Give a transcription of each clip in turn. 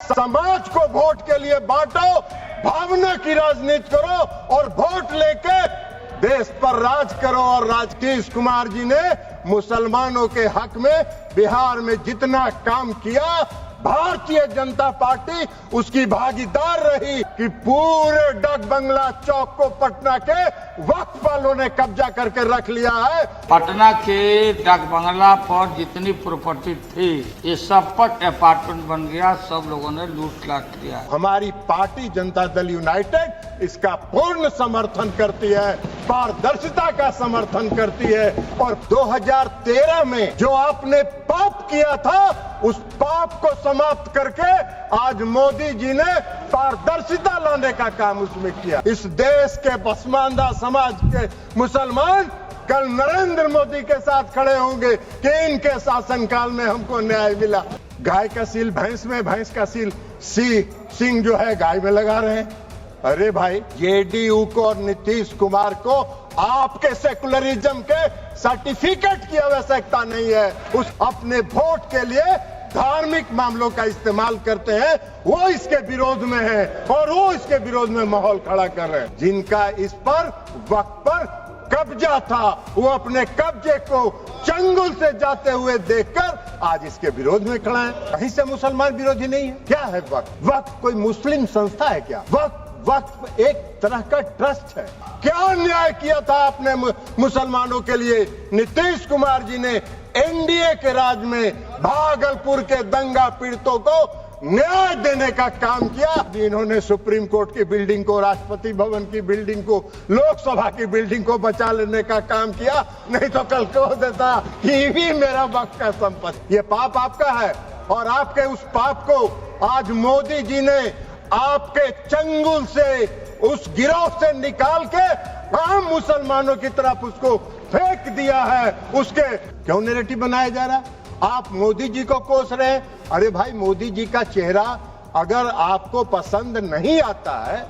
समाज को वोट के लिए बांटो, भावना की राजनीति करो और वोट लेके देश पर राज करो। और नीतीश कुमार जी ने मुसलमानों के हक में बिहार में जितना काम किया, भारतीय जनता पार्टी उसकी भागीदार रही कि पूरे डाक बंगला चौक को पटना के वक्फ वालों ने कब्जा करके रख लिया है। पटना के डाक बंगला पर जितनी प्रॉपर्टी थी ये सब पर अपार्टमेंट बन गया, सब लोगों ने लूट लाट किया। हमारी पार्टी जनता दल यूनाइटेड इसका पूर्ण समर्थन करती है, पारदर्शिता का समर्थन करती है। और 2013 में जो आपने पाप किया था उस पाप को समाप्त करके आज मोदी जी ने पारदर्शिता लाने का काम उसमें किया। इस देश के पसमानदा समाज के मुसलमान कल नरेंद्र मोदी के साथ खड़े होंगे कि इनके शासनकाल में हमको न्याय मिला। गाय का सील भैंस में, भैंस का सील सिंह जो है गाय में लगा रहे हैं। अरे भाई, जेडीयू को और नीतीश कुमार को आपके सेकुलरिज्म के सर्टिफिकेट की आवश्यकता नहीं है। उस अपने वोट के लिए धार्मिक मामलों का इस्तेमाल करते हैं, वो इसके विरोध में है और वो इसके विरोध में माहौल खड़ा कर रहे हैं। जिनका इस पर वक्त पर कब्जा था, वो अपने कब्जे को चंगुल से जाते हुए देखकर आज इसके विरोध में खड़ा है। कहीं से मुसलमान विरोधी नहीं है। क्या है वक्फ? वक्फ कोई मुस्लिम संस्था है क्या? वक्फ एक तरह का ट्रस्ट है। क्या न्याय किया था आपने मुसलमानों के लिए? नीतीश कुमार जी ने एनडीए के राज में भागलपुर के दंगा पीड़ितों को न्याय देने का काम किया। इन्होंने सुप्रीम कोर्ट की बिल्डिंग को, राष्ट्रपति भवन की बिल्डिंग को, लोकसभा की बिल्डिंग को बचा लेने का काम किया। नहीं तो कल कह देता ये भी मेरा वक्त का संपत्ति। ये पाप आपका है और आपके उस पाप को आज मोदी जी ने आपके चंगुल से, उस गिरोह से निकाल के आम मुसलमानों की तरफ उसको फेंक दिया है। उसके क्यों नैरेटिव बनाया जा रहा? आप मोदी जी को कोस रहे हैं। अरे भाई, मोदी जी का चेहरा अगर आपको पसंद नहीं आता है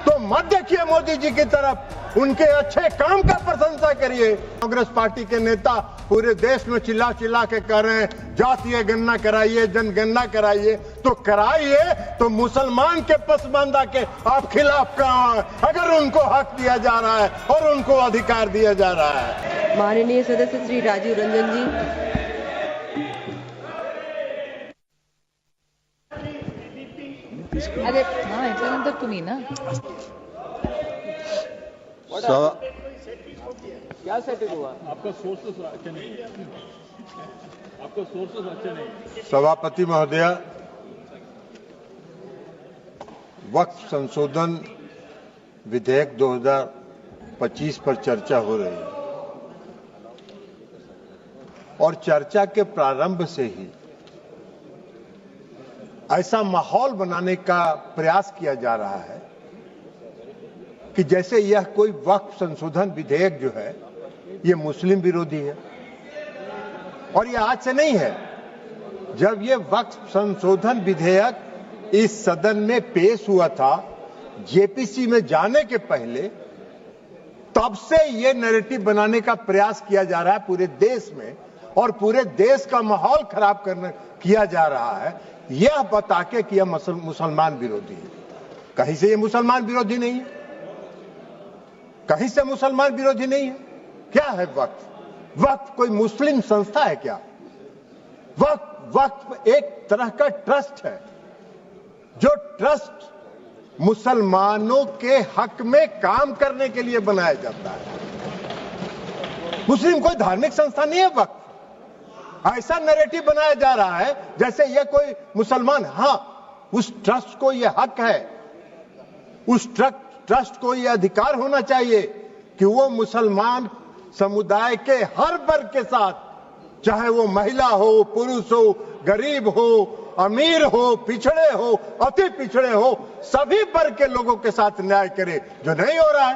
तो मत देखिए मोदी जी की तरफ, उनके अच्छे काम का प्रशंसा करिए। कांग्रेस पार्टी के नेता पूरे देश में चिल्ला चिल्ला के कह रहे हैं जातीय गणना कराइए, जनगणना कराइए। तो कराइए तो मुसलमान के पसमानदा के आप खिलाफ कहां हैं, अगर उनको हक दिया जा रहा है और उनको अधिकार दिया जा रहा है। माननीय सदस्य श्री राजीव रंजन जी। अरे हाँ, याच्यानंतर तुम्ही ना क्या सेटिंग हुआ? आपका सोर्सेस अच्छे नहीं, आपका सोर्सेस अच्छे नहीं। सभापति महोदया, वक्फ संशोधन विधेयक 2025 पर चर्चा हो रही है और चर्चा के प्रारंभ से ही ऐसा माहौल बनाने का प्रयास किया जा रहा है कि जैसे यह कोई वक्फ संशोधन विधेयक जो है ये मुस्लिम विरोधी है। और ये आज से नहीं है। जब ये वक्फ संशोधन विधेयक इस सदन में पेश हुआ था, जेपीसी में जाने के पहले, तब से ये नैरेटिव बनाने का प्रयास किया जा रहा है पूरे देश में और पूरे देश का माहौल खराब किया जा रहा है, यह बता के कि यह मुसलमान विरोधी है। कहीं से ये मुसलमान विरोधी नहीं है, कहीं से मुसलमान विरोधी नहीं है। क्या है वक्फ? वक्फ कोई मुस्लिम संस्था है क्या? वक्फ एक तरह का ट्रस्ट है। जो ट्रस्ट मुसलमानों के हक में काम करने के लिए बनाया जाता है। मुस्लिम कोई धार्मिक संस्था नहीं है वक्फ। ऐसा नैरेटिव बनाया जा रहा है जैसे ये कोई मुसलमान, हाँ, उस ट्रस्ट को ये हक है, उस ट्रस्ट को ये अधिकार होना चाहिए कि वो मुसलमान समुदाय के हर वर्ग के साथ, चाहे वो महिला हो, पुरुष हो, गरीब हो, अमीर हो, पिछड़े हो, अति पिछड़े हो, सभी वर्ग के लोगों के साथ न्याय करे, जो नहीं हो रहा है।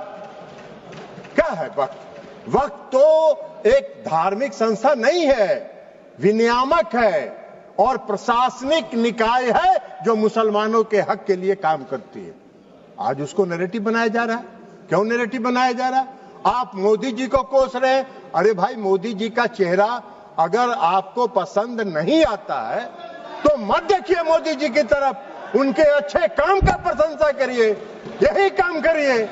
क्या है वक्फ? वक्फ तो एक धार्मिक संस्था नहीं है, विनियामक है और प्रशासनिक निकाय है जो मुसलमानों के हक के लिए काम करती है। आज उसको नैरेटिव बनाया जा रहा है। क्यों नैरेटिव बनाया जा रहा है? आप मोदी जी को कोस रहे हैं। अरे भाई, मोदी जी का चेहरा अगर आपको पसंद नहीं आता है तो मत देखिए मोदी जी की तरफ, उनके अच्छे काम का प्रशंसा करिए, यही काम करिए।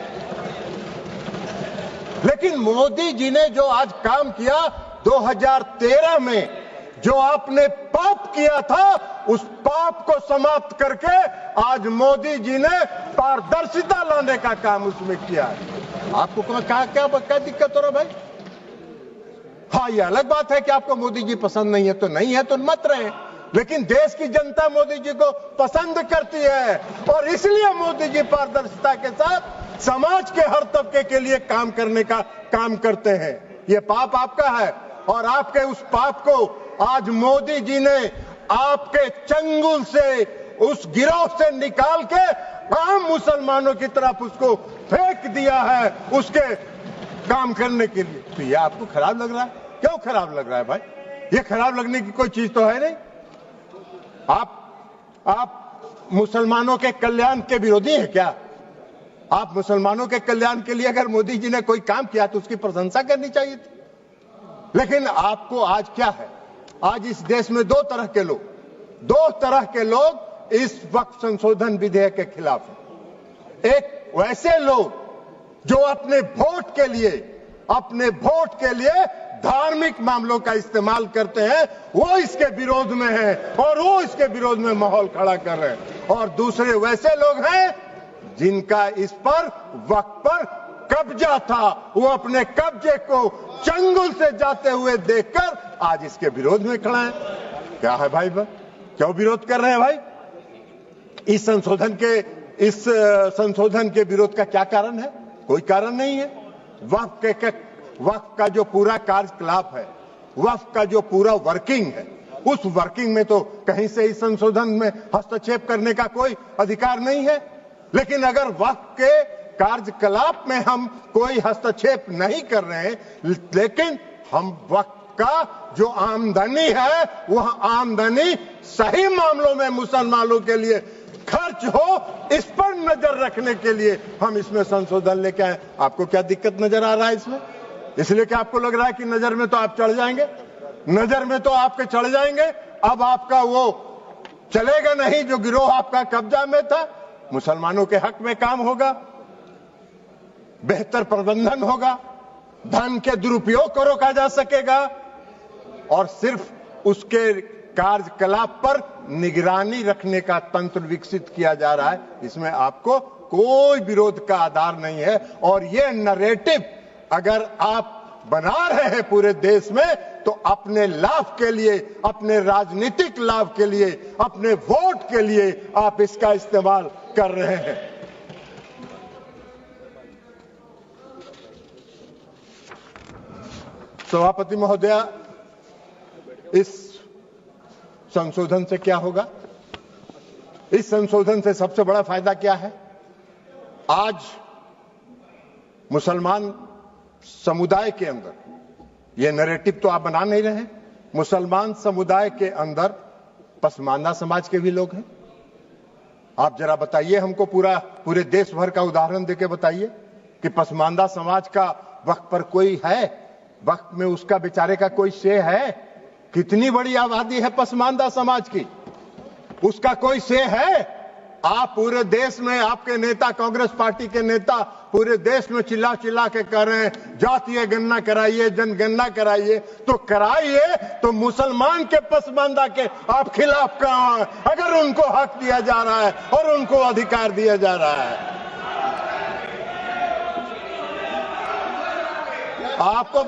लेकिन मोदी जी ने जो आज काम किया 2013 में, जो आपने पाप किया था, उस पाप को समाप्त करके आज मोदी जी ने पारदर्शिता लाने का काम उसमें किया है। आपको क्या दिक्कत हो रहा भाई? हाँ, ये अलग बात है कि आपको मोदी जी पसंद नहीं है तो नहीं है, तो मत रहे, लेकिन देश की जनता मोदी जी को पसंद करती है और इसलिए मोदी जी पारदर्शिता के साथ समाज के हर तबके के लिए काम करने का काम करते हैं। ये पाप आपका है और आपके उस पाप को आज मोदी जी ने आपके चंगुल से, उस गिरोह से निकाल के आम मुसलमानों की तरफ उसको फेंक दिया है उसके काम करने के लिए। तो ये आपको खराब लग रहा है? क्यों खराब लग रहा है भाई? ये खराब लगने की कोई चीज तो है नहीं। आप मुसलमानों के कल्याण के विरोधी हैं क्या? आप मुसलमानों के कल्याण के लिए अगर मोदी जी ने कोई काम किया तो उसकी प्रशंसा करनी चाहिए थी। लेकिन आपको आज क्या है? आज इस देश में दो तरह के लोग इस वक्त संशोधन विधेयक के खिलाफ हैं। एक वैसे लोग जो अपने वोट के लिए धार्मिक मामलों का इस्तेमाल करते हैं, वो इसके विरोध में हैं और वो इसके विरोध में माहौल खड़ा कर रहे हैं। और दूसरे वैसे लोग हैं जिनका इस पर वक्त पर कब्जा था, वो अपने कब्जे को चंगुल से जाते हुए देखकर आज इसके विरोध में खड़ा है। क्या है भाई? क्यों विरोध कर रहे हैं भाई? इस संशोधन के विरोध का क्या कारण है? कोई कारण नहीं है। वक्फ का जो पूरा कार्यकलाप है, वक्फ का जो पूरा वर्किंग है, उस वर्किंग में तो कहीं से इस संशोधन में हस्तक्षेप करने का कोई अधिकार नहीं है। लेकिन अगर वक्फ के कार्यकलाप में हम कोई हस्तक्षेप नहीं कर रहे हैं, लेकिन हम वक्फ का जो आमदनी है, वह आमदनी सही मामलों में मुसलमानों के लिए खर्च हो, इस पर नजर रखने के लिए हम इसमें संशोधन लेके आए। आपको क्या दिक्कत नजर आ रहा है इसमें? इसलिए कि आपको लग रहा है कि नजर में तो आप चढ़ जाएंगे, नजर में तो आपके चढ़ जाएंगे, अब आपका वो चलेगा नहीं जो गिरोह आपका कब्जा में था। मुसलमानों के हक में काम होगा, बेहतर प्रबंधन होगा, धन के दुरुपयोग को रोका जा सकेगा और सिर्फ उसके कार्यकलाप पर निगरानी रखने का तंत्र विकसित किया जा रहा है। इसमें आपको कोई विरोध का आधार नहीं है। और ये नैरेटिव अगर आप बना रहे हैं पूरे देश में, तो अपने लाभ के लिए, अपने राजनीतिक लाभ के लिए, अपने वोट के लिए आप इसका इस्तेमाल कर रहे हैं। सभापति महोदया, इस संशोधन से क्या होगा? इस संशोधन से सबसे बड़ा फायदा क्या है? आज मुसलमान समुदाय के अंदर, यह नैरेटिव तो आप बना नहीं रहे हैं, मुसलमान समुदाय के अंदर पसमानदा समाज के भी लोग हैं। आप जरा बताइए हमको, पूरे देश भर का उदाहरण देके बताइए कि पसमानदा समाज का वक्त पर कोई है? वक्त में उसका बेचारे का कोई से है? कितनी बड़ी आबादी है पसमानदा समाज की, उसका कोई से है? आप पूरे देश में, आपके नेता, कांग्रेस पार्टी के नेता पूरे देश में चिल्ला चिल्ला के कह रहे हैं जातीय गणना कराइए, जनगणना कराइए। तो कराइए, तो मुसलमान के पसमानदा के आप खिलाफ कहां हैं? अगर उनको हक दिया जा रहा है और उनको अधिकार दिया जा रहा है। आपको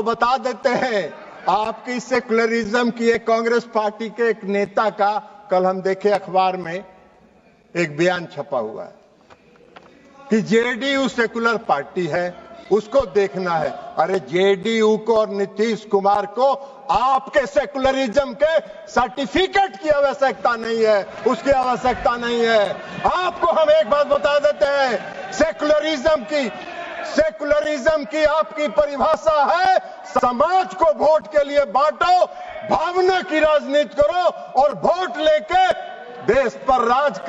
बता देते हैं आपकी सेकुलरिज्म की एक कांग्रेस पार्टी के एक नेता का कल हम देखे अखबार में एक बयान छपा हुआ है कि जेडीयू सेकुलर पार्टी है, उसको देखना है। अरे जेडीयू को और नीतीश कुमार को आपके सेकुलरिज्म के सर्टिफिकेट की आवश्यकता नहीं है, उसकी आवश्यकता नहीं है। आपको हम एक बात बता देते हैं, सेकुलरिज्म की आपकी परिभाषा है समाज को वोट के लिए बांटो, भावना की राजनीति करो और वोट लेके देश पर राज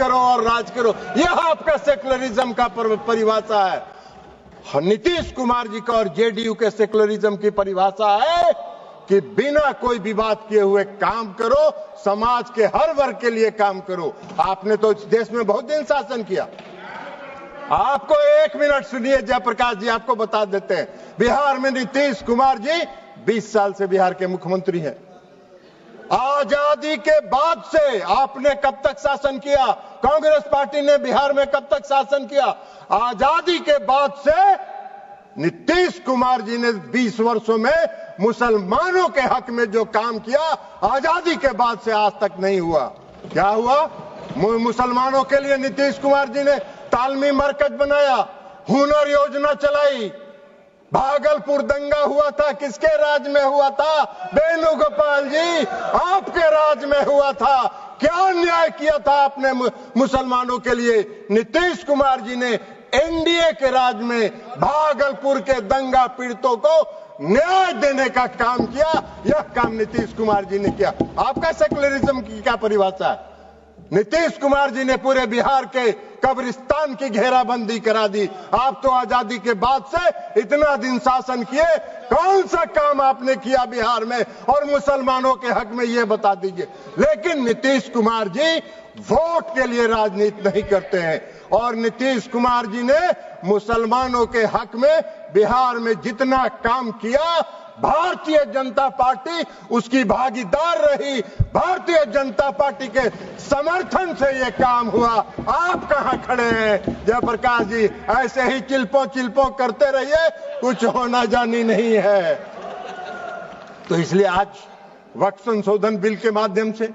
करो। यह आपका सेकुलरिज्म का परिभाषा है। नीतीश कुमार जी का और जेडीयू के सेकुलरिज्म की परिभाषा है कि बिना कोई विवाद किए हुए काम करो, समाज के हर वर्ग के लिए काम करो। आपने तो इस देश में बहुत दिन शासन किया। आपको 1 मिनट सुनिए जयप्रकाश जी, आपको बता देते हैं। बिहार में नीतीश कुमार जी 20 साल से बिहार के मुख्यमंत्री हैं। आजादी के बाद से आपने कब तक शासन किया? कांग्रेस पार्टी ने बिहार में कब तक शासन किया? आजादी के बाद से नीतीश कुमार जी ने 20 वर्षों में मुसलमानों के हक में जो काम किया, आजादी के बाद से आज तक नहीं हुआ। क्या हुआ? मुसलमानों के लिए नीतीश कुमार जी ने तालमी मरकज बनाया, हुनर योजना चलाई। भागलपुर दंगा हुआ था, किसके राज में हुआ था? वेणुगोपाल जी, आपके राज में हुआ था। क्या अन्याय किया था आपने मुसलमानों के लिए? नीतीश कुमार जी ने एनडीए के राज में भागलपुर के दंगा पीड़ितों को न्याय देने का काम किया। यह काम नीतीश कुमार जी ने किया। आपका सेकुलरिज्म की क्या परिभाषा है? नीतीश कुमार जी ने पूरे बिहार के कब्रिस्तान की घेराबंदी करा दी। आप तो आजादी के बाद से इतना दिन शासन किए, कौन सा काम आपने किया बिहार में और मुसलमानों के हक में, ये बता दीजिए। लेकिन नीतीश कुमार जी वोट के लिए राजनीति नहीं करते हैं और नीतीश कुमार जी ने मुसलमानों के हक में बिहार में जितना काम किया, भारतीय जनता पार्टी उसकी भागीदार रही। भारतीय जनता पार्टी के समर्थन से ये काम हुआ। आप कहां खड़े हैं जयप्रकाश जी? ऐसे ही चिल्पो करते रहिए, कुछ होना जानी नहीं है। तो इसलिए आज वक्फ संशोधन बिल के माध्यम से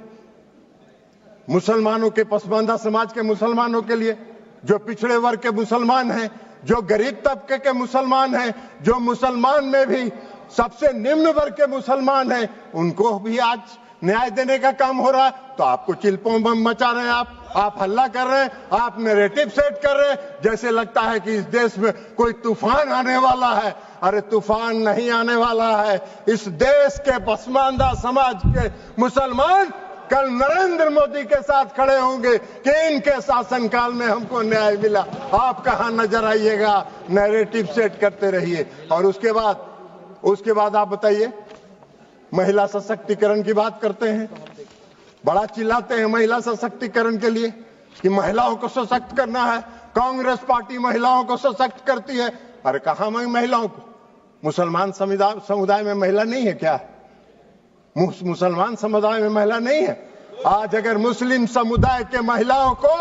मुसलमानों के, पसमानदा समाज के मुसलमानों के लिए, जो पिछड़े वर्ग के मुसलमान हैं, जो गरीब तबके के मुसलमान हैं, जो मुसलमान में भी सबसे निम्न वर्ग के मुसलमान हैं, उनको भी आज न्याय देने का काम हो रहा है। तो आपको चिल्पों बम मचा रहे हैं, आप हल्ला कर रहे हैं, आप नैरेटिव सेट कर रहे हैं, जैसे लगता है कि इस देश में कोई तूफान आने वाला है। अरे तूफान नहीं आने वाला है। इस देश के पसमानदा समाज के मुसलमान कल नरेंद्र मोदी के साथ खड़े होंगे कि इनके शासनकाल में हमको न्याय मिला। आप कहां नजर आइएगा? नैरेटिव सेट करते रहिए। और उसके बाद आप बताइए, महिला सशक्तिकरण की बात करते हैं, बड़ा चिल्लाते हैं महिला सशक्तिकरण के लिए कि महिलाओं को सशक्त करना है। कांग्रेस पार्टी महिलाओं को सशक्त करती है। अरे कहां महिलाओं को? मुसलमान समुदाय में महिला नहीं है क्या? मुसलमान समुदाय में महिला नहीं है? आज अगर मुस्लिम समुदाय के महिलाओं को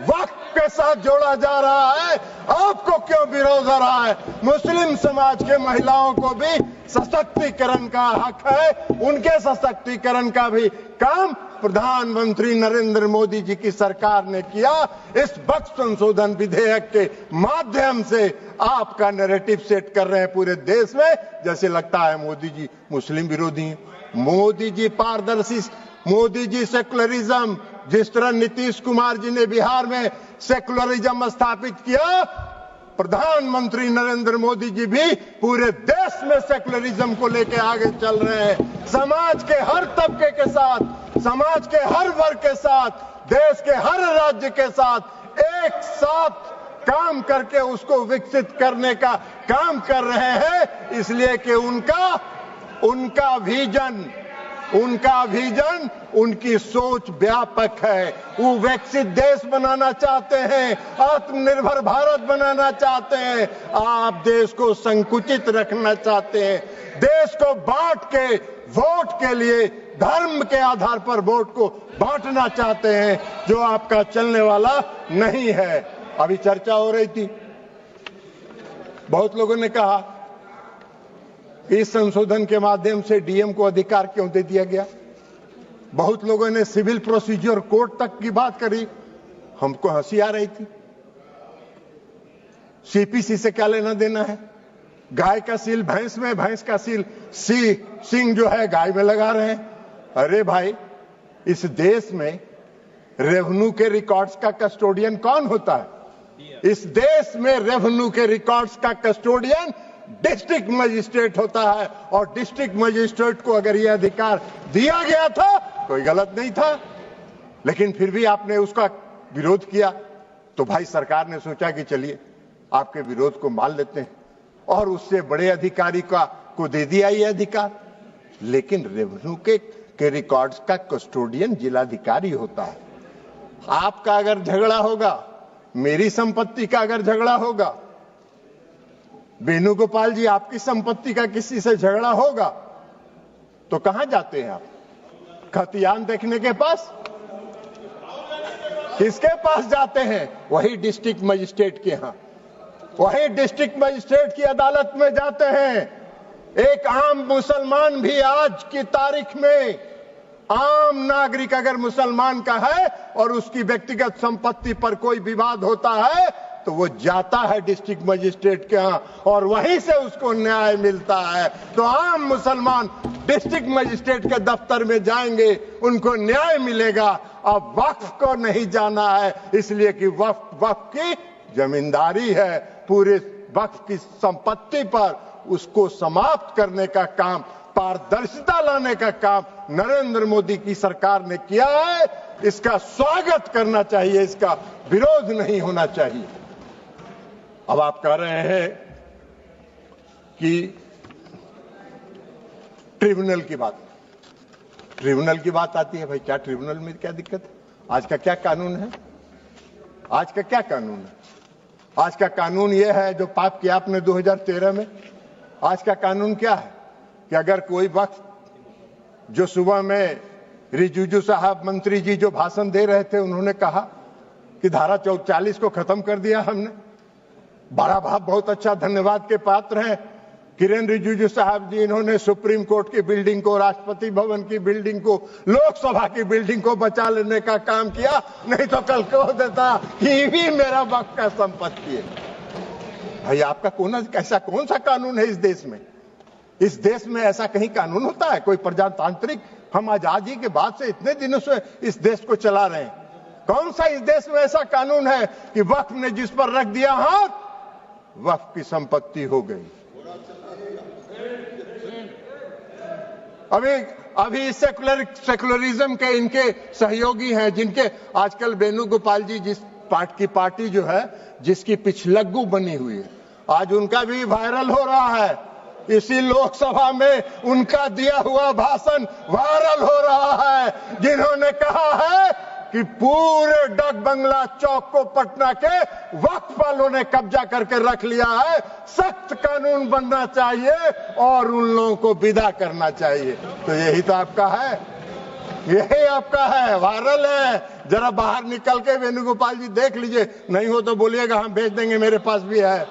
वक्फ के साथ जोड़ा जा रहा है, आपको क्यों विरोध हो रहा है? मुस्लिम समाज के महिलाओं को भी सशक्तिकरण का हक है। उनके सशक्तिकरण का भी काम प्रधानमंत्री नरेंद्र मोदी जी की सरकार ने किया। इस वक्फ संशोधन विधेयक के माध्यम से आपका नैरेटिव सेट कर रहे हैं पूरे देश में, जैसे लगता है मोदी जी मुस्लिम विरोधी हैं। मोदी जी पारदर्शी, मोदी जी सेकुलरिज्म, जिस तरह नीतीश कुमार जी ने बिहार में सेकुलरिज्म स्थापित किया, प्रधानमंत्री नरेंद्र मोदी जी भी पूरे देश में सेकुलरिज्म को लेकर आगे चल रहे हैं। समाज के हर तबके के साथ, समाज के हर वर्ग के साथ, देश के हर राज्य के साथ एक साथ काम करके उसको विकसित करने का काम कर रहे हैं। इसलिए कि उनका विजन, उनकी सोच व्यापक है। वो विकसित देश बनाना चाहते हैं, आत्मनिर्भर भारत बनाना चाहते हैं। आप देश को संकुचित रखना चाहते हैं, देश को बांट के वोट के लिए धर्म के आधार पर वोट को बांटना चाहते हैं, जो आपका चलने वाला नहीं है। अभी चर्चा हो रही थी, बहुत लोगों ने कहा इस संशोधन के माध्यम से डीएम को अधिकार क्यों दे दिया गया। बहुत लोगों ने सिविल प्रोसीजर कोर्ट तक की बात करी, हमको हंसी आ रही थी। सीपीसी से क्या लेना देना है? गाय का सील भैंस में, भैंस का सील सिंह जो है गाय में लगा रहे हैं। अरे भाई, इस देश में रेवेन्यू के रिकॉर्ड्स का कस्टोडियन कौन होता है? इस देश में रेवेन्यू के रिकॉर्ड्स का कस्टोडियन डिस्ट्रिक्ट मजिस्ट्रेट होता है। और डिस्ट्रिक्ट मजिस्ट्रेट को अगर यह अधिकार दिया गया था, कोई गलत नहीं था, लेकिन फिर भी आपने उसका विरोध किया। तो भाई सरकार ने सोचा कि चलिए आपके विरोध को मान लेते हैं और उससे बड़े अधिकारी को दे दिया ये अधिकार। लेकिन रेवेन्यू के रिकॉर्ड्स का कस्टोडियन जिलाधिकारी होता है। आपका अगर झगड़ा होगा, मेरी संपत्ति का अगर झगड़ा होगा, वेणुगोपाल जी आपकी संपत्ति का किसी से झगड़ा होगा, तो कहां जाते हैं आप? खतियान देखने के पास? किसके पास जाते हैं? वही डिस्ट्रिक्ट मजिस्ट्रेट के यहां, वही डिस्ट्रिक्ट मजिस्ट्रेट की अदालत में जाते हैं। एक आम मुसलमान भी आज की तारीख में, आम नागरिक अगर मुसलमान का है और उसकी व्यक्तिगत संपत्ति पर कोई विवाद होता है तो वो जाता है डिस्ट्रिक्ट मजिस्ट्रेट के यहां और वहीं से उसको न्याय मिलता है। तो आम मुसलमान डिस्ट्रिक्ट मजिस्ट्रेट के दफ्तर में जाएंगे, उनको न्याय मिलेगा। अब वक्फ को नहीं जाना है, इसलिए कि वक्फ की जमींदारी है। पूरे वक्फ की संपत्ति पर उसको समाप्त करने का काम, पारदर्शिता लाने का काम नरेंद्र मोदी की सरकार ने किया है। इसका स्वागत करना चाहिए, इसका विरोध नहीं होना चाहिए। अब आप कह रहे हैं कि ट्रिब्यूनल की बात आती है। भाई क्या ट्रिब्यूनल में क्या दिक्कत है? आज का क्या कानून है? आज का क्या कानून है? आज का कानून यह है जो पाप किया आपने 2013 में। आज का कानून क्या है कि अगर कोई वक्त, जो सुबह में रिजिजू साहब मंत्री जी जो भाषण दे रहे थे, उन्होंने कहा कि धारा 40 को खत्म कर दिया हमने। बड़ा भाव, बहुत अच्छा, धन्यवाद के पात्र हैं किरेन रिजिजू साहब जी। इन्होंने सुप्रीम कोर्ट की बिल्डिंग को, राष्ट्रपति भवन की बिल्डिंग को, लोकसभा की बिल्डिंग को बचा लेने का काम किया। नहीं तो कल कह देता ये भी मेरा वक्त का संपत्ति है। भाई आपका ऐसा कौन सा कानून है इस देश में? इस देश में ऐसा कहीं कानून होता है? कोई प्रजातांत्रिक, हम आजादी के बाद से इतने दिनों से इस देश को चला रहे हैं, कौन सा इस देश में ऐसा कानून है कि वक्फ ने जिस पर रख दिया हाथ, वक्फ की संपत्ति हो गई? अभी सेकुलरिज्म के इनके सहयोगी हैं, जिनके आजकल वेणुगोपाल जी जिस पार्टी जो है, जिसकी पिछलग्गू बनी हुई है, आज उनका भी वायरल हो रहा है। इसी लोकसभा में उनका दिया हुआ भाषण वायरल हो रहा है, जिन्होंने कहा है कि पूरे डाक बंगला चौक को पटना के वक्फ वालों ने कब्जा करके रख लिया है। सख्त कानून बनना चाहिए और उन लोगों को विदा करना चाहिए। तो यही तो आपका है, यही आपका है, वायरल है। जरा बाहर निकल के वेणुगोपाल जी देख लीजिए, नहीं हो तो बोलिएगा, हम भेज देंगे, मेरे पास भी है,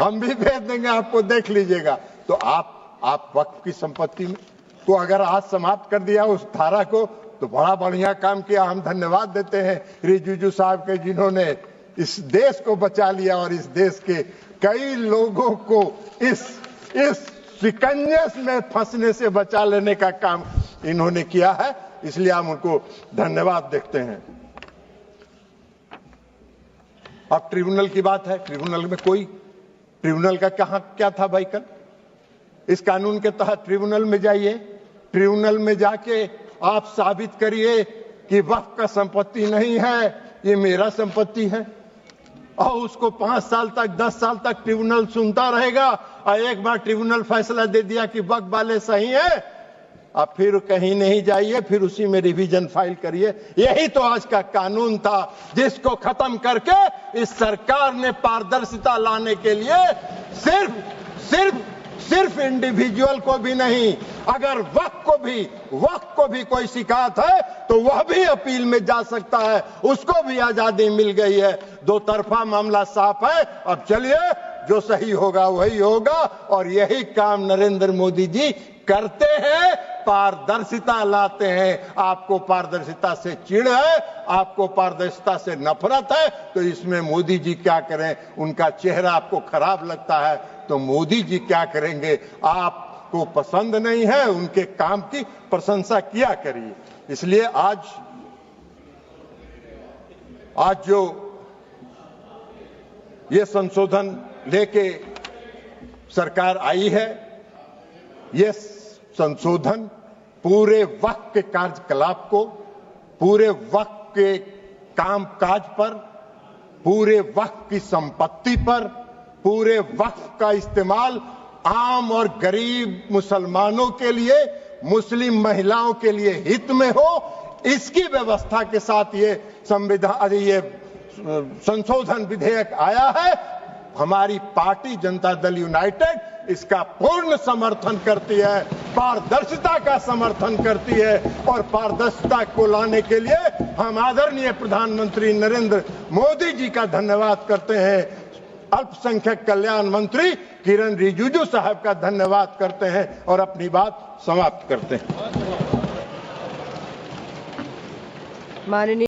हम भी भेज देंगे आपको, देख लीजिएगा। तो आप वक्फ की संपत्ति में को अगर आज समाप्त कर दिया उस धारा को, तो बड़ा बढ़िया काम किया। हम धन्यवाद देते हैं रिजिजू साहब के, जिन्होंने इस देश को बचा लिया और इस देश के कई लोगों को इस शिकंजे में फंसने से बचा लेने का काम इन्होंने किया है। इसलिए हम उनको धन्यवाद देते हैं। अब ट्रिब्यूनल की बात है। ट्रिब्यूनल का क्या था भाई? कल इस कानून के तहत ट्रिब्यूनल में जाइए, ट्रिब्यूनल में जाके आप साबित करिए कि वक्फ का संपत्ति नहीं है, ये मेरा संपत्ति है। और उसको 5 साल तक, 10 साल तक ट्रिब्यूनल सुनता रहेगा। और एक बार ट्रिब्यूनल फैसला दे दिया कि वक्फ वाले सही है, अब फिर कहीं नहीं जाइए, फिर उसी में रिवीजन फाइल करिए। यही तो आज का कानून था, जिसको खत्म करके इस सरकार ने पारदर्शिता लाने के लिए सिर्फ इंडिविजुअल को भी नहीं, अगर वक्फ को भी कोई शिकायत है तो वह भी अपील में जा सकता है, उसको भी आजादी मिल गई है। दो तरफा मामला साफ है। अब चलिए, जो सही होगा वही होगा, और यही काम नरेंद्र मोदी जी करते हैं, पारदर्शिता लाते हैं। आपको पारदर्शिता से चिढ़ है, आपको पारदर्शिता से नफरत है, तो इसमें मोदी जी क्या करें? उनका चेहरा आपको खराब लगता है तो मोदी जी क्या करेंगे? आपको पसंद नहीं है, उनके काम की प्रशंसा किया करिए। इसलिए आज जो ये संशोधन लेके सरकार आई है, ये संशोधन पूरे वक्फ के कार्यकलाप को, पूरे वक्फ के कामकाज पर, पूरे वक्फ की संपत्ति पर, पूरे वक्फ का इस्तेमाल आम और गरीब मुसलमानों के लिए, मुस्लिम महिलाओं के लिए हित में हो, इसकी व्यवस्था के साथ ये संशोधन विधेयक आया है। हमारी पार्टी जनता दल यूनाइटेड इसका पूर्ण समर्थन करती है, पारदर्शिता का समर्थन करती है और पारदर्शिता को लाने के लिए हम आदरणीय प्रधानमंत्री नरेंद्र मोदी जी का धन्यवाद करते हैं। अल्पसंख्यक कल्याण मंत्री किरण रिजिजू साहब का धन्यवाद करते हैं और अपनी बात समाप्त करते हैं। माननीय